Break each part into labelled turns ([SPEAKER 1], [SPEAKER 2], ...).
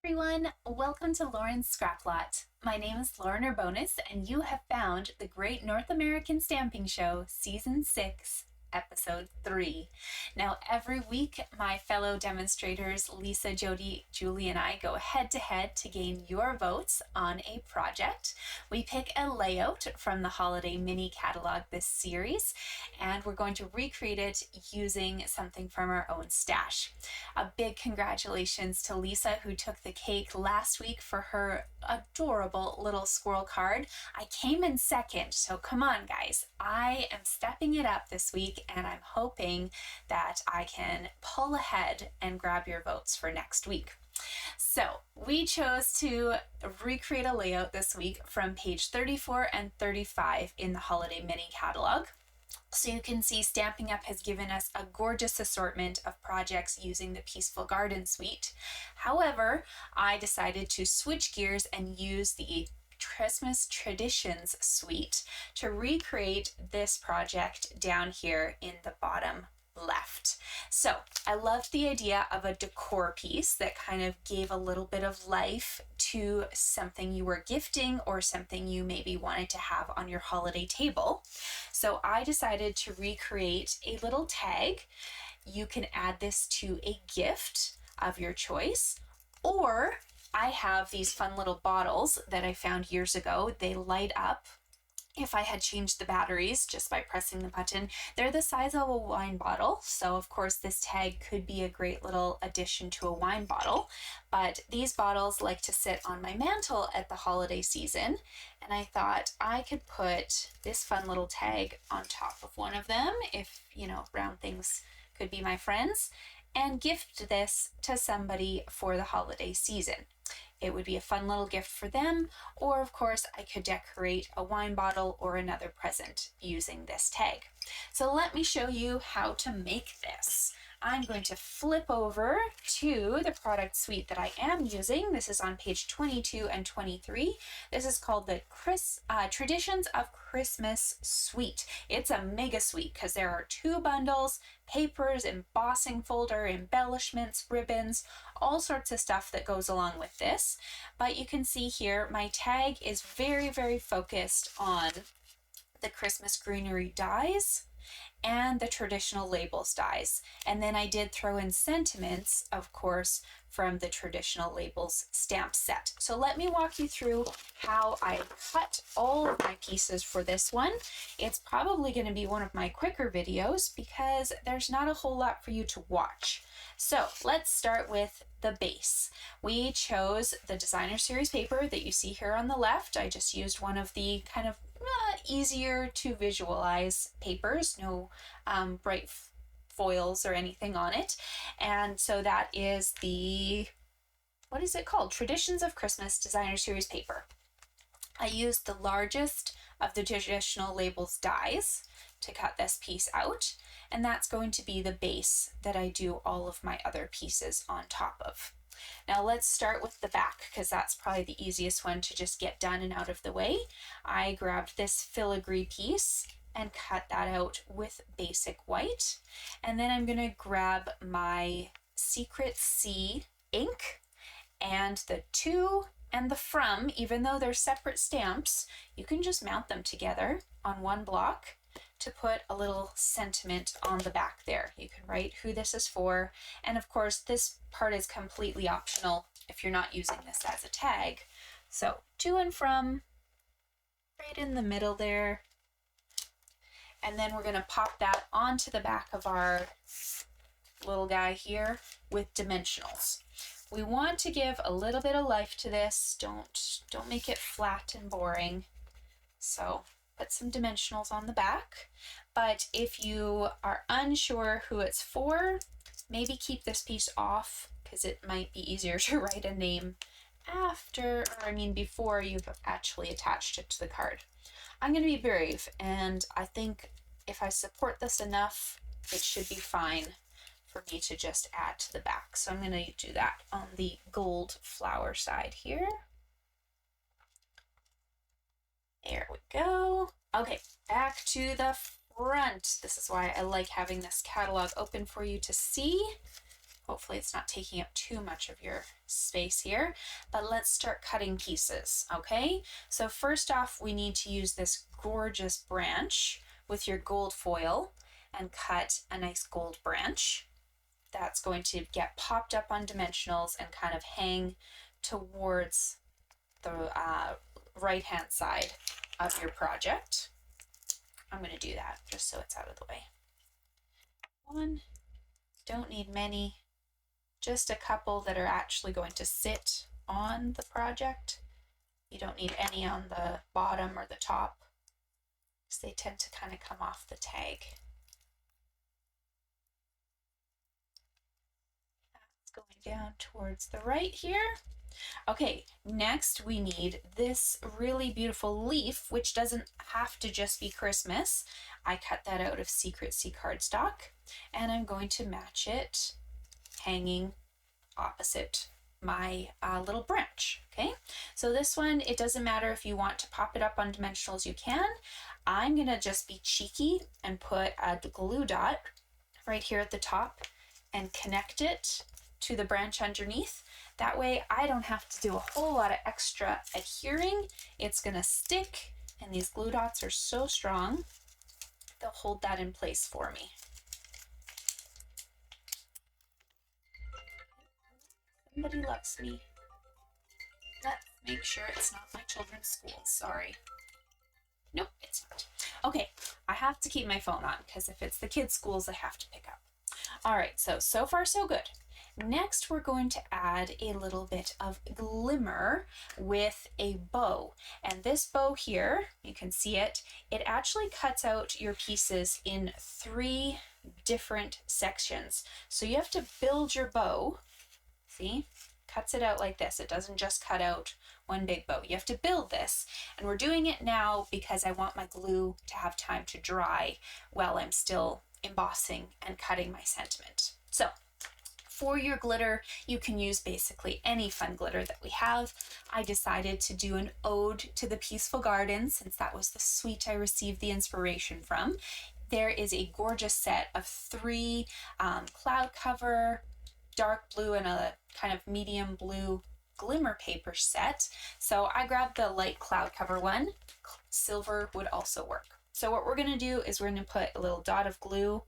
[SPEAKER 1] Everyone, welcome to Lauren's Scraplot. My name is Lauren Urbonis, and you have found the Great North American Stamping Show, Season 6, Episode 3. Now, every week, my fellow demonstrators, Lisa, Jodi, Julie, and I go head to head to gain your votes on a project. We pick a layout from the Holiday Mini Catalog this series, and we're going to recreate it using something from our own stash. A big congratulations to Lisa, who took the cake last week for her adorable little squirrel card. I came in second, so come on, guys. I am stepping it up this week, and I'm hoping that I can pull ahead and grab your votes for next week. So we chose to recreate a layout this week from page 34 and 35 in the Holiday Mini Catalog. So you can see Stampin' Up! Has given us a gorgeous assortment of projects using the Peaceful Garden suite. However, I decided to switch gears and use the Christmas Traditions suite to recreate this project down here in the bottom left. So I loved the idea of a decor piece that kind of gave a little bit of life to something you were gifting or something you maybe wanted to have on your holiday table. So I decided to recreate a little tag. You can add this to a gift of your choice, or I have these fun little bottles that I found years ago. They light up if I had changed the batteries just by pressing the button. They're the size of a wine bottle, so of course this tag could be a great little addition to a wine bottle, but these bottles like to sit on my mantle at the holiday season, and I thought I could put this fun little tag on top of one of them if, round things could be my friends, and gift this to somebody for the holiday season. It would be a fun little gift for them, or of course I could decorate a wine bottle or another present using this tag. So let me show you how to make this. I'm going to flip over to the product suite that I am using. This is on page 22 and 23. This is called the Traditions of Christmas suite. It's a mega suite because there are 2 bundles, papers, embossing folder, embellishments, ribbons, all sorts of stuff that goes along with this. But you can see here my tag is very, very focused on the Christmas greenery dies and the traditional labels dies. And then I did throw in sentiments, of course, from the traditional labels stamp set. So let me walk you through how I cut all of my pieces for this one. It's probably going to be one of my quicker videos because there's not a whole lot for you to watch. So let's start with the base. We chose the designer series paper that you see here on the left. I just used one of the kind of easier to visualize papers, no bright foils or anything on it. And so that is the, what is it called? Traditions of Christmas designer series paper. I used the largest of the traditional labels dies to cut this piece out, and that's going to be the base that I do all of my other pieces on top of. Now let's start with the back because that's probably the easiest one to just get done and out of the way. I grabbed this filigree piece and cut that out with basic white, and then I'm going to grab my Secret C ink, and the to and the from, even though they're separate stamps, you can just mount them together on one block to put a little sentiment on the back there. You can write who this is for, and of course this part is completely optional if you're not using this as a tag. So to and from right in the middle there, and then we're going to pop that onto the back of our little guy here with dimensionals. We want to give a little bit of life to this. Don't make it flat and boring. So put some dimensionals on the back. But if you are unsure who it's for, maybe keep this piece off because it might be easier to write a name before you've actually attached it to the card. I'm going to be brave, and I think if I support this enough, it should be fine for me to just add to the back. So I'm going to do that on the gold flower side here. There we go. Okay, back to the front. This is why I like having this catalog open for you to see. Hopefully it's not taking up too much of your space here, but let's start cutting pieces, okay? So first off, we need to use this gorgeous branch with your gold foil and cut a nice gold branch. That's going to get popped up on dimensionals and kind of hang towards the right-hand side of your project. I'm going to do that just so it's out of the way. One, don't need many, just a couple that are actually going to sit on the project. You don't need any on the bottom or the top because they tend to kind of come off the tag. That's going down towards the right here. Okay, next we need this really beautiful leaf, which doesn't have to just be Christmas. I cut that out of Secret Sea cardstock, and I'm going to match it hanging opposite my little branch. Okay, so this one, it doesn't matter if you want to pop it up on dimensionals, you can. I'm gonna just be cheeky and put a glue dot right here at the top and connect it to the branch underneath. That way I don't have to do a whole lot of extra adhering. It's gonna stick, and these glue dots are so strong, they'll hold that in place for me. Somebody loves me. Let's make sure it's not my children's school. Sorry. Nope, it's not. Okay, I have to keep my phone on because if it's the kids' schools, I have to pick up. All right, so far so good. Next, we're going to add a little bit of glimmer with a bow. And this bow here, you can see it, it actually cuts out your pieces in 3 different sections. So you have to build your bow. See? Cuts it out like this. It doesn't just cut out one big bow. You have to build this. And we're doing it now because I want my glue to have time to dry while I'm still embossing and cutting my sentiment. So for your glitter, you can use basically any fun glitter that we have. I decided to do an ode to the peaceful garden since that was the suite I received the inspiration from. There is a gorgeous set of 3 cloud cover, dark blue, and a kind of medium blue glimmer paper set. So I grabbed the light cloud cover one. Silver would also work. So what we're going to do is we're going to put a little dot of glue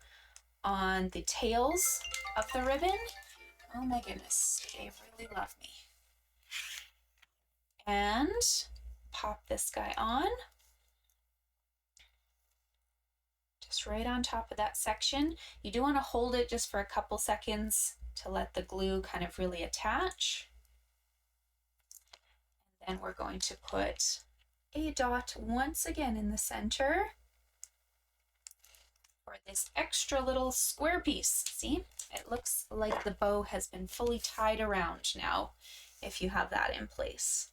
[SPEAKER 1] on the tails of the ribbon. Oh my goodness, they really love me. And pop this guy on. Just right on top of that section. You do want to hold it just for a couple seconds to let the glue kind of really attach. And then we're going to put a dot once again in the center for this extra little square piece. See, it looks like the bow has been fully tied around now if you have that in place.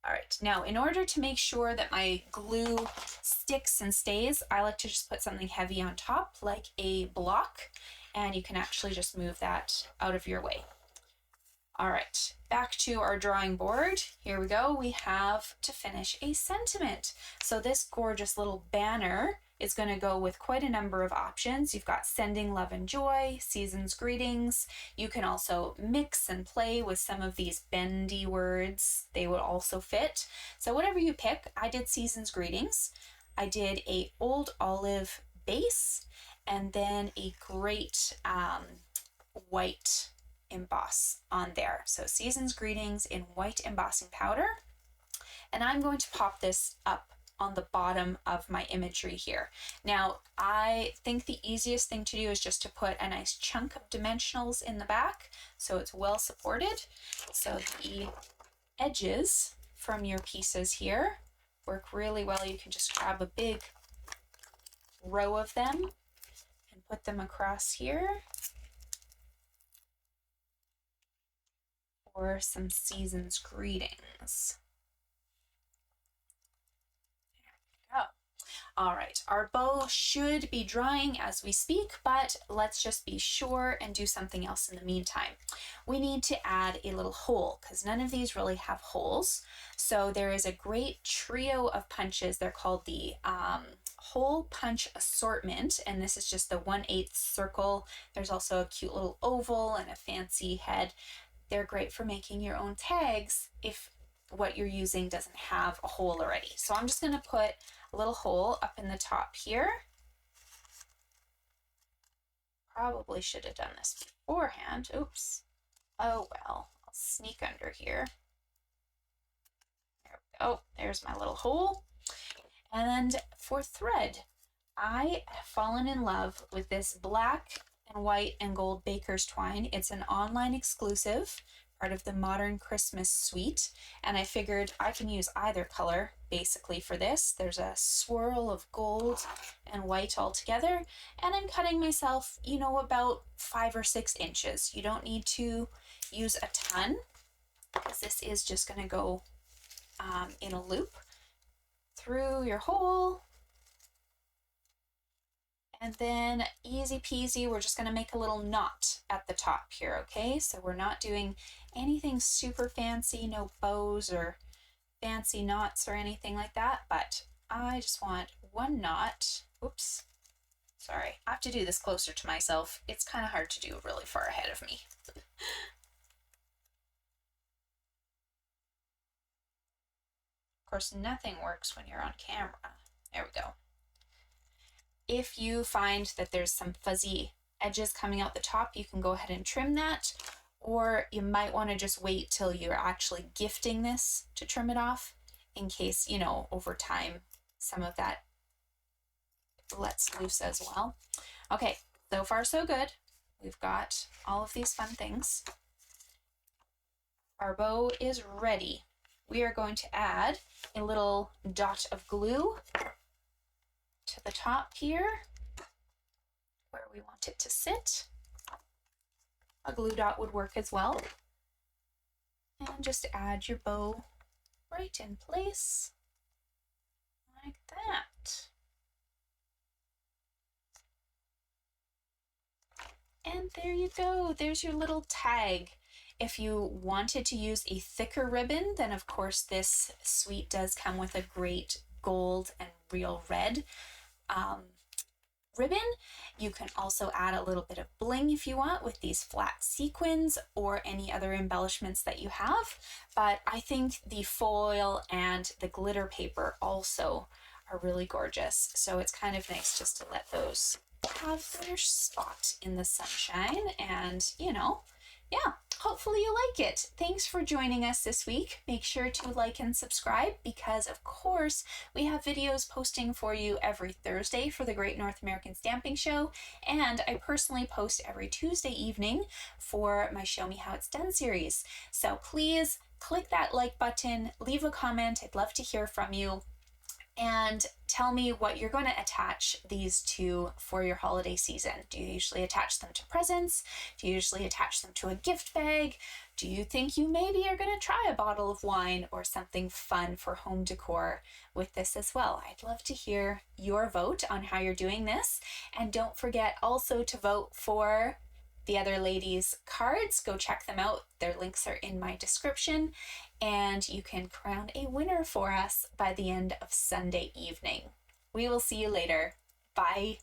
[SPEAKER 1] All right, now in order to make sure that my glue sticks and stays, I like to just put something heavy on top like a block, and you can actually just move that out of your way. All right, back to our drawing board. Here we go. We have to finish a sentiment. So this gorgeous little banner is going to go with quite a number of options. You've got sending love and joy, season's greetings. You can also mix and play with some of these bendy words. They would also fit. So whatever you pick, I did season's greetings. I did a old olive base and then a great white emboss on there. So season's greetings in white embossing powder. And I'm going to pop this up on the bottom of my imagery here. Now, I think the easiest thing to do is just to put a nice chunk of dimensionals in the back so it's well supported. So the edges from your pieces here work really well. You can just grab a big row of them and put them across here for some season's greetings. All right, our bow should be drying as we speak, but let's just be sure and do something else in the meantime. We need to add a little hole because none of these really have holes. So there is a great trio of punches. They're called the hole punch assortment, and this is just the 1/8 circle. There's also a cute little oval and a fancy head. They're great for making your own tags if what you're using doesn't have a hole already. So I'm just going to put a little hole up in the top here. Probably should have done this beforehand. Oops. Oh well, I'll sneak under here. There we go. There's my little hole. And for thread, I have fallen in love with this black and white and gold baker's twine. It's an online exclusive, part of the Modern Christmas suite, and I figured I can use either color basically for this. There's a swirl of gold and white all together, and I'm cutting myself, you know, about 5 or 6 inches. You don't need to use a ton because this is just going to go in a loop through your hole. And then easy peasy, we're just going to make a little knot at the top here, okay? So we're not doing anything super fancy, no bows or fancy knots or anything like that, but I just want one knot. Oops, sorry, I have to do this closer to myself. It's kind of hard to do really far ahead of me. Of course, nothing works when you're on camera. There we go. If you find that there's some fuzzy edges coming out the top, you can go ahead and trim that, or you might want to just wait till you're actually gifting this to trim it off in case, you know, over time some of that lets loose as well. Okay, so far so good. We've got all of these fun things. Our bow is ready. We are going to add a little dot of glue to the top here where we want it to sit. A glue dot would work as well. And just add your bow right in place like that. And there you go. There's your little tag. If you wanted to use a thicker ribbon, then of course this suite does come with a great gold and real red ribbon. You can also add a little bit of bling if you want with these flat sequins or any other embellishments that you have. But I think the foil and the glitter paper also are really gorgeous. So it's kind of nice just to let those have their spot in the sunshine, and you know, yeah, hopefully you like it. Thanks for joining us this week. Make sure to like and subscribe because of course we have videos posting for you every Thursday for the Great North American Stamping Show, and I personally post every Tuesday evening for my Show Me How It's Done series. So please click that like button, leave a comment. I'd love to hear from you. And tell me what you're going to attach these to for your holiday season. Do you usually attach them to presents? Do you usually attach them to a gift bag? Do you think you maybe are going to try a bottle of wine or something fun for home decor with this as well? I'd love to hear your vote on how you're doing this. And don't forget also to vote for the other ladies' cards. Go check them out. Their links are in my description. And you can crown a winner for us by the end of Sunday evening. We will see you later. Bye.